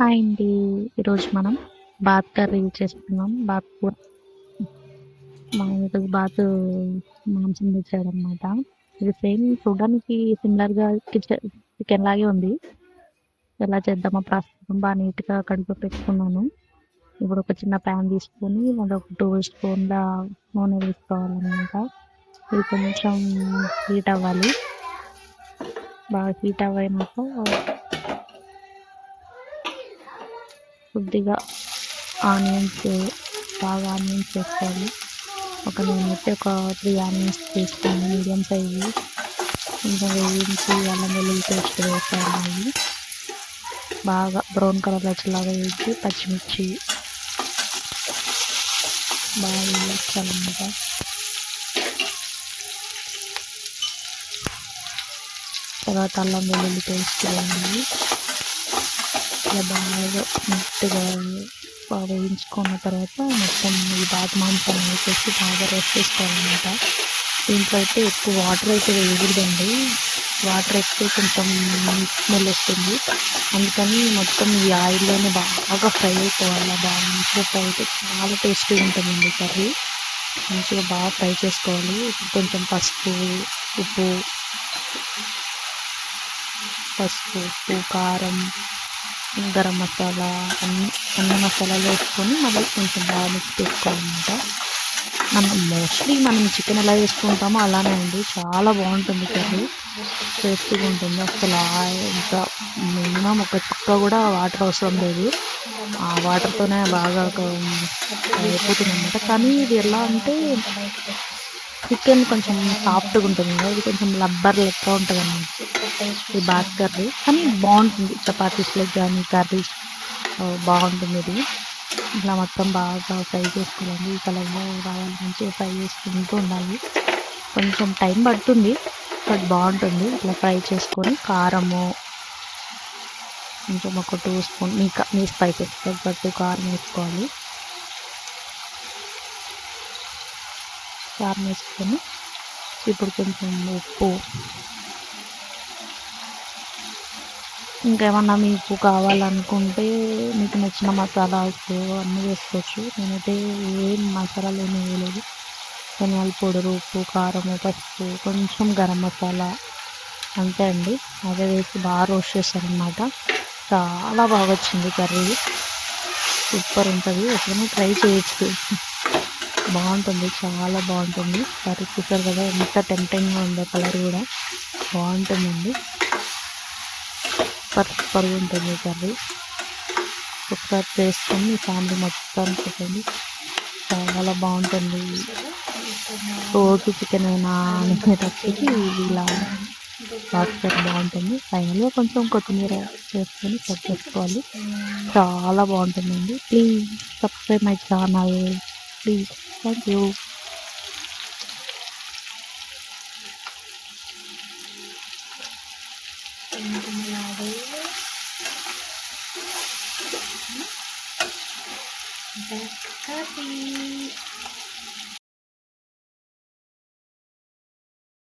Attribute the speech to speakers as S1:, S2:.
S1: Hi అండి. ఈరోజు మనం బాత్ కర్రీ చేసుకున్నాం. బాత్ కూర. మా ఈరోజు మాంసం తెచ్చాడనమాట. ఇది సేమ్ చూడడానికి సిమిలర్‌గా చికెన్ లాగే ఉంది. ఎలా చేద్దామో ప్రస్తుతం నీట్‌గా కడిగి పెట్టుకున్నాను. ఇప్పుడు ఒక చిన్న ప్యాన్ తీసుకొని అందులో ఒక 2 స్పూన్ల నూనె వేసుకోవాలనమాట. ఇది కొంచెం హీట్ అవ్వాలి. బాగా హీట్ అవ్వయినాక కొద్దిగా బాగా ఆనియన్స్ వేసుకోవాలి. నేనైతే ఒక 3 ఆనియన్స్ తీసుకున్నాను, మీడియం సైజు. కొంచెం వేయించి అల్లం వెల్లుల్లి పేస్ట్ వేసుకోవాలి. బాగా బ్రౌన్ కలర్ వచ్చేలాగా వేసి పచ్చిమిర్చి బాగా వేయించాలన్నమాట. తర్వాత అల్లం వెల్లుల్లి పేస్ట్ వేయాలి. ఇలా బాగా నీట్గా వేయించుకున్న తర్వాత మొత్తం ఈ బాత్ మాంసం వేసేసి బాగా రోస్ట్ చేసుకోవాలన్నమాట. దీంట్లో అయితే ఎక్కువ వాటర్ అయితే వేయకూడదండి. వాటర్ వేస్తే కొంచెం స్మెల్ వస్తుంది. అందుకని మొత్తం ఈ ఆయిల్లోనే బాగా ఫ్రై అయిపోవాలి. బాగా మంచిగా ఫ్రై అయితే చాలా టేస్టీగా ఉంటుందండి కర్రీ. మంచిగా బాగా ఫ్రై చేసుకోవాలి. కొంచెం పసుపు, ఉప్పు, కారం, గరం మసాలా అన్ని మసాలాలు వేసుకొని మళ్ళీ కొంచెం బాగా మిక్స్ చేసుకోవాలన్నమాట. మనం చికెన్ ఎలా వేసుకుంటామో అలానే అండి. చాలా బాగుంటుంది కర్రీ, టేస్టీగా ఉంటుంది. అసలు ఇంకా మినిమం ఒక చుక్క కూడా వాటర్ అవసరం లేదు. ఆ వాటర్తోనే బాగా అయిపోతుంది అనమాట. కానీ ఇది ఎలా అంటే చికెన్ కొంచెం సాఫ్ట్గా ఉంటుంది కదా, ఇది కొంచెం రబ్బర్ లెక్క ఉంటుంది అన్నమాట ఈ బాత్ కర్రీ. కానీ బాగుంటుంది, చపాతీస్లోకి కానీ కర్రీస్ బాగుంటుంది ఇది. ఇట్లా మొత్తం బాగా ఫ్రై చేసుకోవాలి. ఈ కలర్లో రావాలి, మంచిగా ఫ్రై చేసుకుంటూ ఉండాలి. కొంచెం టైం పడుతుంది బట్ బాగుంటుంది. ఇట్లా ఫ్రై చేసుకొని కారము కొంచెం ఒక 2 స్పూన్ మీ స్పైసెస్ తగ్గట్టు కారం వేసుకోవాలి. కారం వేసుకొని ఇప్పుడు కొంచెం ఉప్పు, ఇంకేమన్నా మీకు కావాలనుకుంటే మీకు నచ్చిన మసాలాస్ అన్నీ వేసుకోవచ్చు. నేనైతే ఏం మసాలాలు ఏమీ వేయలేదు. ధనియాల పౌడరు, ఉప్పు, కారము, పసుపు, కొంచెం గరం మసాలా, అంతే అండి. అదే వేసి బాగా రోస్ట్ చేస్తారనమాట. చాలా బాగా వచ్చింది కర్రీ, సూపర్ ఉంటుంది. ఎప్పుడైనా ట్రై చేయొచ్చు, బాగుంటుంది, చాలా బాగుంటుంది. కర్రీ చూసారు కదా ఎంత టెంప్టింగ్గా ఉందో, కలర్ కూడా బాగుంటుందండి. సూపర్గా ఉంటుంది కర్రీ. ఒకసారి చేసుకొని మీ ఫ్యామిలీ మొత్తానికి చెప్పండి, చాలా బాగుంటుంది. రోజు చికెన్ అయినా అనేటప్పటికి ఇలా బాగా బాగుంటుంది. ఫైనల్గా కొంచెం కొత్తిమీర వేసుకొని కట్ చేసుకోవాలి. చాలా బాగుంటుందండి. Please subscribe my channel, please. Thank you. Curry.